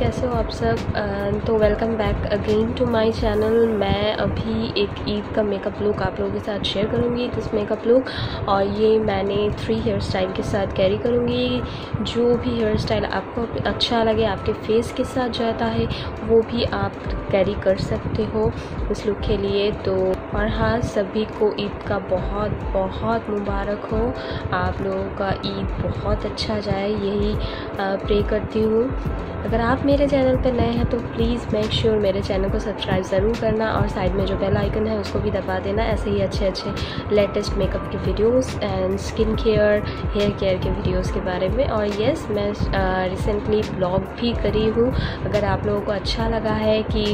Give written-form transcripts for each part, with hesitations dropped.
कैसे हो आप सब। तो welcome back again to my channel. मैं अभी एक ईद का मेकअप लुक आप लोगों के साथ शेयर करूंगी, दिस मेकअप लुक। और ये मैंने 3 हेयर स्टाइल के साथ कैरी करूंगी। जो भी हेयर स्टाइल आपको अच्छा लगे, आपके फेस के साथ जाता है, वो भी आप कैरी कर सकते हो इस लुक के लिए। तो और हाँ, सभी को ईद का बहुत बहुत मुबारक हो। आप लोगों का ईद बहुत अच्छा जाए, यही प्रे करती हूँ। अगर आप मेरे चैनल पर नए हैं तो प्लीज़ मेक श्योर मेरे चैनल को सब्सक्राइब ज़रूर करना और साइड में जो बेल आइकन है उसको भी दबा देना, ऐसे ही अच्छे अच्छे लेटेस्ट मेकअप के videos and skin care, hair care के वीडियोस के बारे में। और यस, मैं रिसेंटली ब्लॉग भी करी हूँ। अगर आप लोगों को अच्छा लगा है कि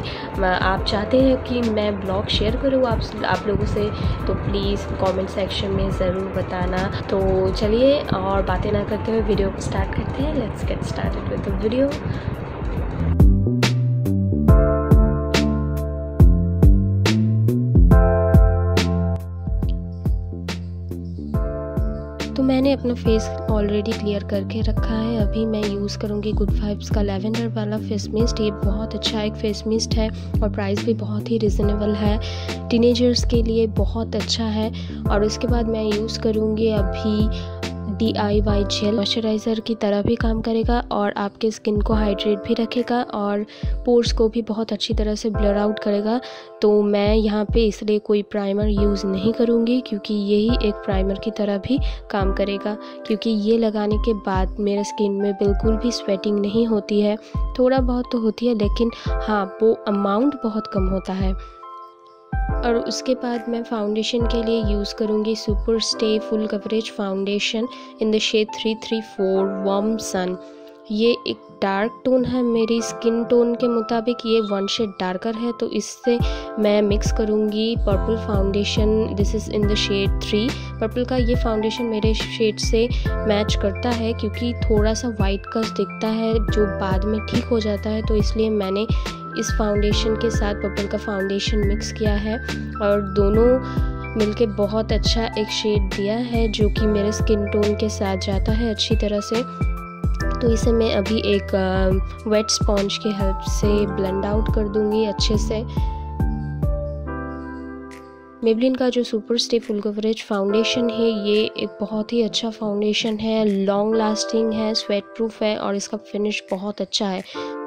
आप चाहते हैं कि मैं ब्लॉग शेयर करूँ आप लोगों से, तो प्लीज़ कमेंट सेक्शन में ज़रूर बताना। तो चलिए और बातें ना करते हुए वीडियो को स्टार्ट करते हैं। Let's get started with the video. तो मैंने अपना फेस ऑलरेडी क्लियर करके रखा है। अभी मैं यूज़ करूँगी गुड वाइब्स का लैवेंडर वाला फेस मिस्ट। ये बहुत अच्छा एक फेस मिस्ट है और प्राइस भी बहुत ही रिजनेबल है, टीनेजर्स के लिए बहुत अच्छा है। और उसके बाद मैं यूज़ करूँगी अभी DIY जेल, मॉइस्चराइज़र की तरह भी काम करेगा और आपके स्किन को हाइड्रेट भी रखेगा और पोर्स को भी बहुत अच्छी तरह से ब्लर आउट करेगा। तो मैं यहाँ पे इसलिए कोई प्राइमर यूज़ नहीं करूँगी, क्योंकि यही एक प्राइमर की तरह भी काम करेगा। क्योंकि ये लगाने के बाद मेरे स्किन में बिल्कुल भी स्वेटिंग नहीं होती है, थोड़ा बहुत तो होती है लेकिन हाँ, वो अमाउंट बहुत कम होता है। और उसके बाद मैं फाउंडेशन के लिए यूज़ करूँगी super stay full coverage foundation in the shade 334 warm sun. ये एक डार्क टोन है, मेरी स्किन टोन के मुताबिक ये 1 शेड डार्कर है। तो इससे मैं मिक्स करूँगी purple foundation, this is in the shade 3। Purple का ये फाउंडेशन मेरे शेड से मैच करता है, क्योंकि थोड़ा सा वाइट कस्ट दिखता है जो बाद में ठीक हो जाता है। तो इसलिए मैंने इस फाउंडेशन के साथ पर्पल का फाउंडेशन मिक्स किया है और दोनों मिलके बहुत अच्छा एक शेड दिया है जो कि मेरे स्किन टोन के साथ जाता है अच्छी तरह से। तो इसे मैं अभी एक वेट स्पॉन्ज की हेल्प से ब्लेंड आउट कर दूंगी अच्छे से। मेबलिन का जो super stay full coverage foundation है, ये एक बहुत ही अच्छा फाउंडेशन है, लॉन्ग लास्टिंग है, स्वेट प्रूफ है और इसका फिनिश बहुत अच्छा है।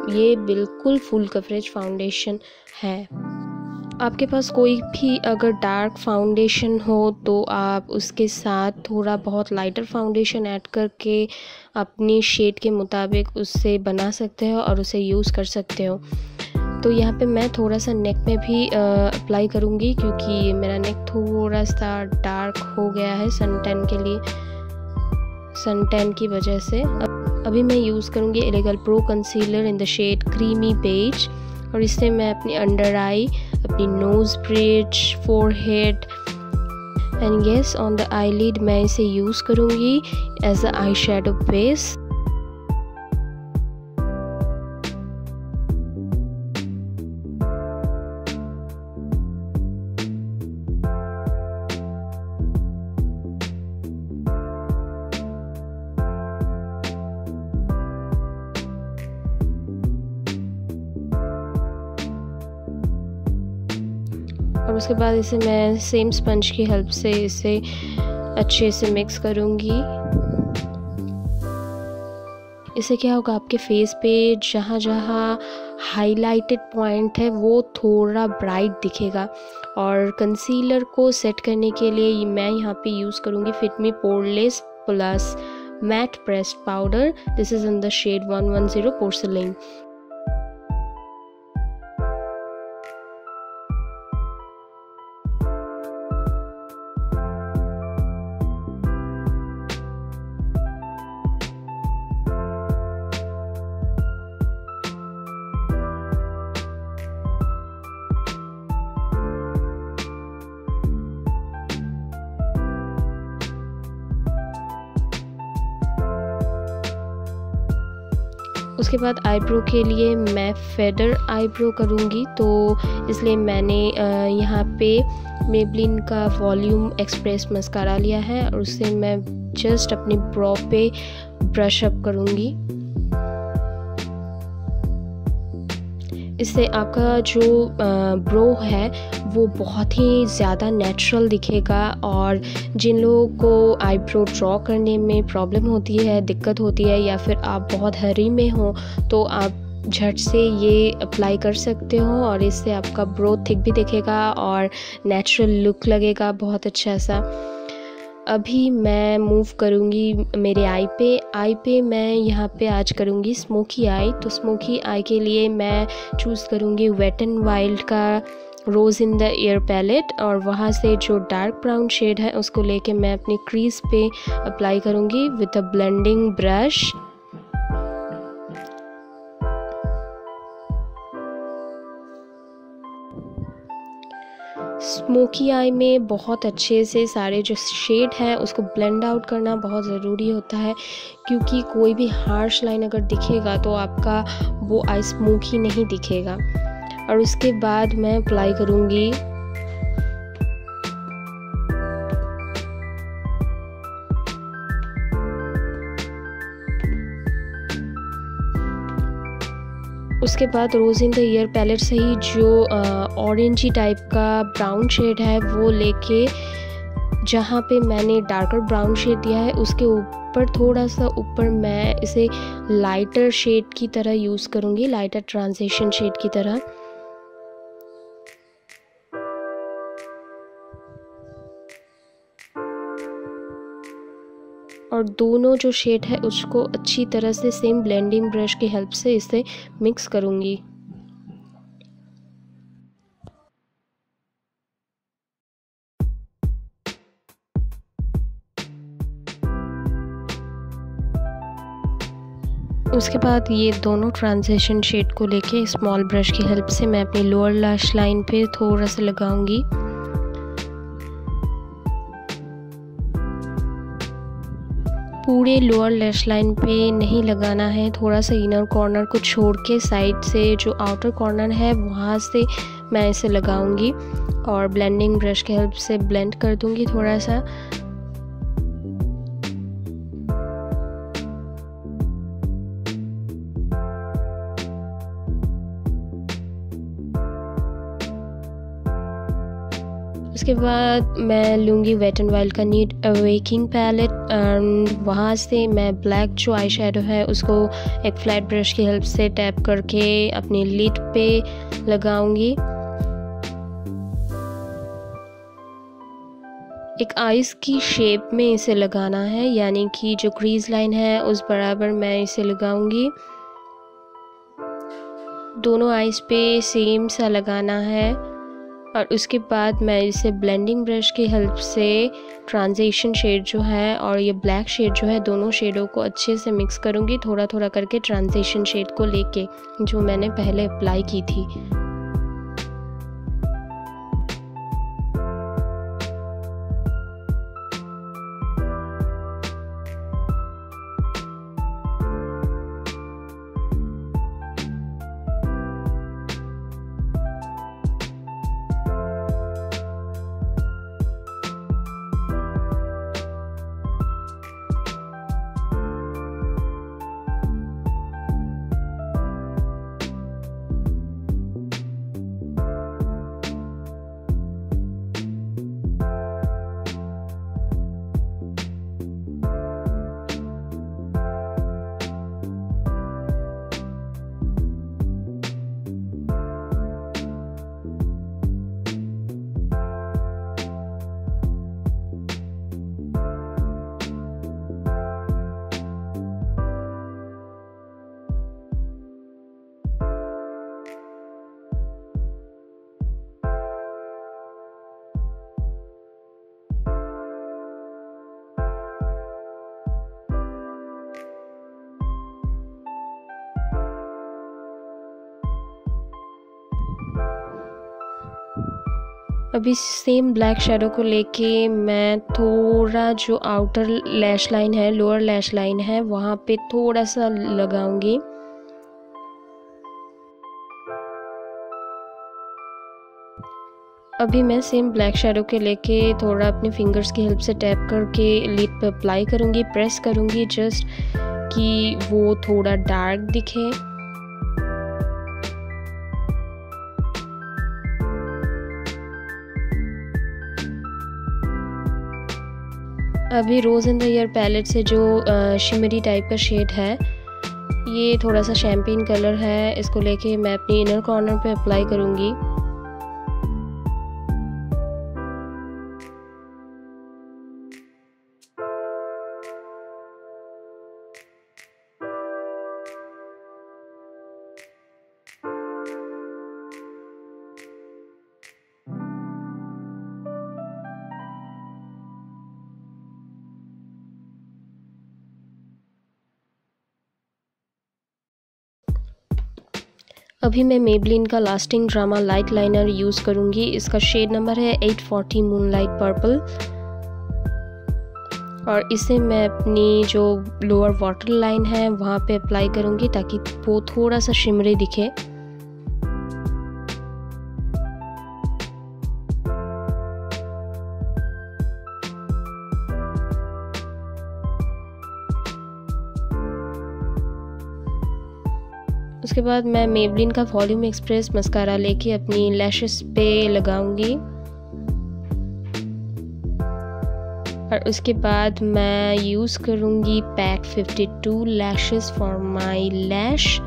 ये बिल्कुल फुल कवरेज फाउंडेशन है। आपके पास कोई भी अगर डार्क फाउंडेशन हो तो आप उसके साथ थोड़ा बहुत लाइटर फाउंडेशन ऐड करके अपनी शेड के मुताबिक उससे बना सकते हो और उसे यूज़ कर सकते हो। तो यहाँ पे मैं थोड़ा सा नेक में भी अप्लाई करूँगी, क्योंकि मेरा नेक थोड़ा सा डार्क हो गया है सन टैन की वजह से। अभी मैं यूज़ करूँगी L A Girl pro concealer in the shade creamy beige और इससे मैं अपनी अंडर आई, अपनी nose bridge, forehead and yes on the eyelid मैं इसे यूज़ करूँगी as a eye shadow base. और उसके बाद इसे मैं सेम स्पंज की हेल्प से इसे अच्छे से मिक्स करूँगी। इससे क्या होगा, आपके फेस पे जहाँ जहाँ हाइलाइटेड पॉइंट है वो थोड़ा ब्राइट दिखेगा। और कंसीलर को सेट करने के लिए मैं यहाँ पे यूज़ करूँगी Fit Me poreless plus matte pressed powder, this is in the shade 110 porcelain. उसके बाद आईब्रो के लिए मैं फेदर आईब्रो करूँगी, तो इसलिए मैंने यहाँ पे मेबलिन का वॉल्यूम एक्सप्रेस मस्कारा लिया है और उससे मैं जस्ट अपनी ब्रो पे ब्रश अप करूँगी। इससे आपका जो ब्रो है वो बहुत ही ज़्यादा नेचुरल दिखेगा। और जिन लोगों को आईब्रो ड्रॉ करने में प्रॉब्लम होती है, दिक्कत होती है, या फिर आप बहुत हरी में हो, तो आप झट से ये अप्लाई कर सकते हो और इससे आपका ब्रो थिक भी दिखेगा और नेचुरल लुक लगेगा बहुत अच्छा सा। अभी मैं मूव करूँगी मेरे आई पे मैं यहाँ पे आज करूँगी स्मोकी आई। तो स्मोकी आई के लिए मैं चूज़ करूँगी वेट एंड वाइल्ड का रोज़ इन द एयर पैलेट, और वहाँ से जो डार्क ब्राउन शेड है उसको लेके मैं अपनी क्रीज पे अप्लाई करूँगी with a blending brush. Smoky आई में बहुत अच्छे से सारे जो शेड है उसको ब्लेंड आउट करना बहुत ज़रूरी होता है, क्योंकि कोई भी हार्श लाइन अगर दिखेगा तो आपका वो आई स्मोकी नहीं दिखेगा। और उसके बाद मैं अप्लाई करूँगी उसके बाद रोज़ इन द ईयर पैलेट से ही जो ऑरेंजी टाइप का ब्राउन शेड है वो लेके जहाँ पे मैंने डार्कर ब्राउन शेड दिया है उसके ऊपर थोड़ा सा ऊपर मैं इसे लाइटर शेड की तरह यूज़ करूँगी, लाइटर ट्रांजिशन शेड की तरह। और दोनों जो शेड है उसको अच्छी तरह से सेम ब्लेंडिंग ब्रश की हेल्प से इसे मिक्स करूँगी। उसके बाद ये दोनों ट्रांजिशन शेड को लेके स्मॉल ब्रश की हेल्प से मैं अपनी लोअर लैश लाइन पे थोड़ा सा लगाऊंगी। पूरे लोअर लैश लाइन पे नहीं लगाना है, थोड़ा सा इनर कॉर्नर को छोड़ के साइड से जो आउटर कॉर्नर है वहाँ से मैं इसे लगाऊंगी और ब्लेंडिंग ब्रश की हेल्प से ब्लेंड कर दूंगी थोड़ा सा। उसके बाद मैं लूँगी वेट एंड वाइल्ड का न्यूड अवेकिंग पैलेट, एंड वहाँ से मैं ब्लैक जो आई शेडो है उसको एक फ्लैट ब्रश की हेल्प से टैप करके अपनी लिड पे लगाऊंगी। एक आइज़ की शेप में इसे लगाना है, यानी कि जो क्रीज लाइन है उस बराबर मैं इसे लगाऊंगी। दोनों आइज़ पे सेम सा लगाना है और उसके बाद मैं इसे ब्लेंडिंग ब्रश की हेल्प से ट्रांजिशन शेड जो है और ये ब्लैक शेड जो है दोनों शेडों को अच्छे से मिक्स करूँगी, थोड़ा थोड़ा करके ट्रांजिशन शेड को लेके जो मैंने पहले अप्लाई की थी। अभी सेम ब्लैक शेडो को लेके मैं थोड़ा जो आउटर लैश लाइन है, लोअर लैश लाइन है, वहाँ पे थोड़ा सा लगाऊंगी। अभी मैं सेम ब्लैक शेडो के लेके थोड़ा अपने फिंगर्स की हेल्प से टैप करके लिड पे अप्लाई करूँगी, प्रेस करूँगी जस्ट कि वो थोड़ा डार्क दिखे। अभी रोज़ इन द ईयर पैलेट से जो शिमरी टाइप का शेड है, ये थोड़ा सा शैम्पेन कलर है, इसको लेके मैं अपनी इनर कॉर्नर पे अप्लाई करूँगी। अभी मैं मेबलिन का lasting drama light liner use करूँगी। इसका शेड नंबर है 840 मूनलाइट पर्पल और इसे मैं अपनी जो लोअर वाटर लाइन है वहाँ पे अप्लाई करूँगी ताकि वो थोड़ा सा शिमरी दिखे। उसके बाद मैं मेबलिन का वॉल्यूम एक्सप्रेस मस्कारा लेके अपनी लैशेस पे लगाऊंगी और उसके बाद मैं यूज़ करूंगी pack 52 lashes for my lash.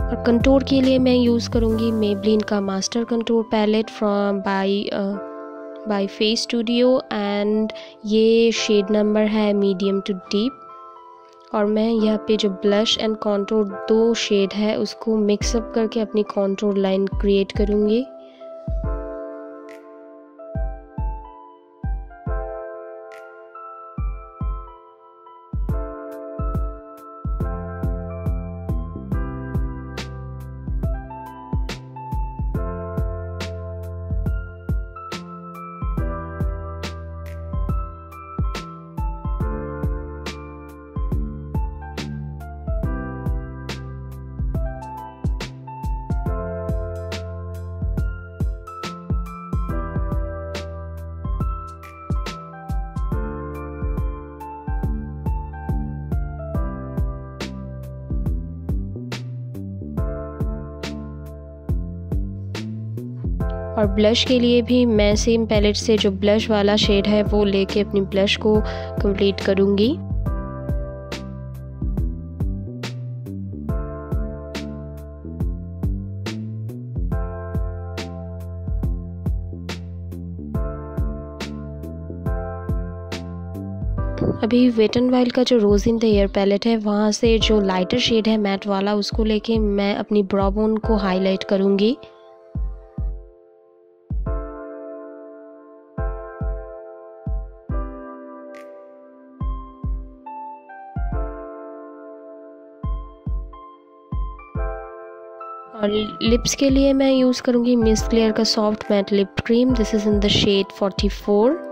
और कंटूर के लिए मैं यूज़ करूँगी मेबलिन का master contour palette from by face studio and ये शेड नंबर है मीडियम टू डीप। और मैं यहाँ पे जो ब्लश एंड कॉन्टूर दो शेड है उसको मिक्सअप करके अपनी कॉन्टूर लाइन क्रिएट करूँगी। और ब्लश के लिए भी मैं सेम पैलेट से जो ब्लश वाला शेड है वो लेके अपनी ब्लश को कंप्लीट करूँगी। अभी वेट एंड वाइल्ड का जो रोज़ इन द ईयर पैलेट है वहाँ से जो लाइटर शेड है मैट वाला उसको लेके मैं अपनी ब्रो बोन को हाईलाइट करूँगी। और लिप्स के लिए मैं यूज़ करूँगी मिस क्लियर का soft matte lip cream. This is in the shade 44।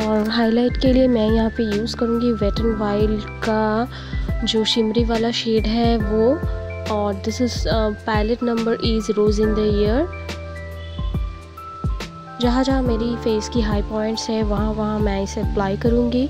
और हाईलाइट के लिए मैं यहाँ पे यूज़ करूँगी वेट एंड वाइल्ड का जो शिमरी वाला शेड है वो। और this is palette number is rose in the year. जहाँ जहाँ मेरी फेस की हाई पॉइंट्स है वहाँ वहाँ मैं इसे अप्लाई करूँगी।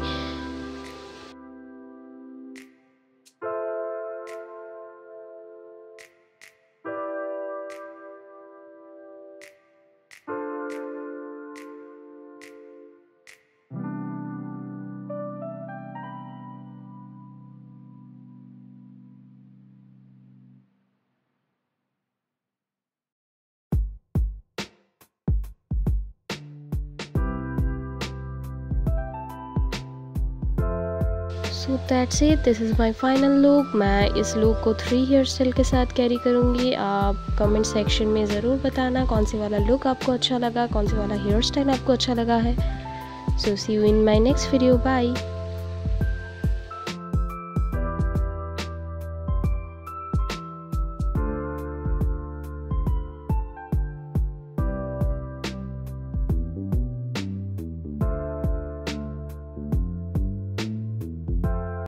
So that's it, this is my final look. मैं इस लुक को 3 हेयर स्टाइल के साथ कैरी करूँगी। आप कमेंट सेक्शन में ज़रूर बताना कौन से वाला लुक आपको अच्छा लगा, कौन से वाला हेयर स्टाइल आपको अच्छा लगा है। So see you in my next video, bye.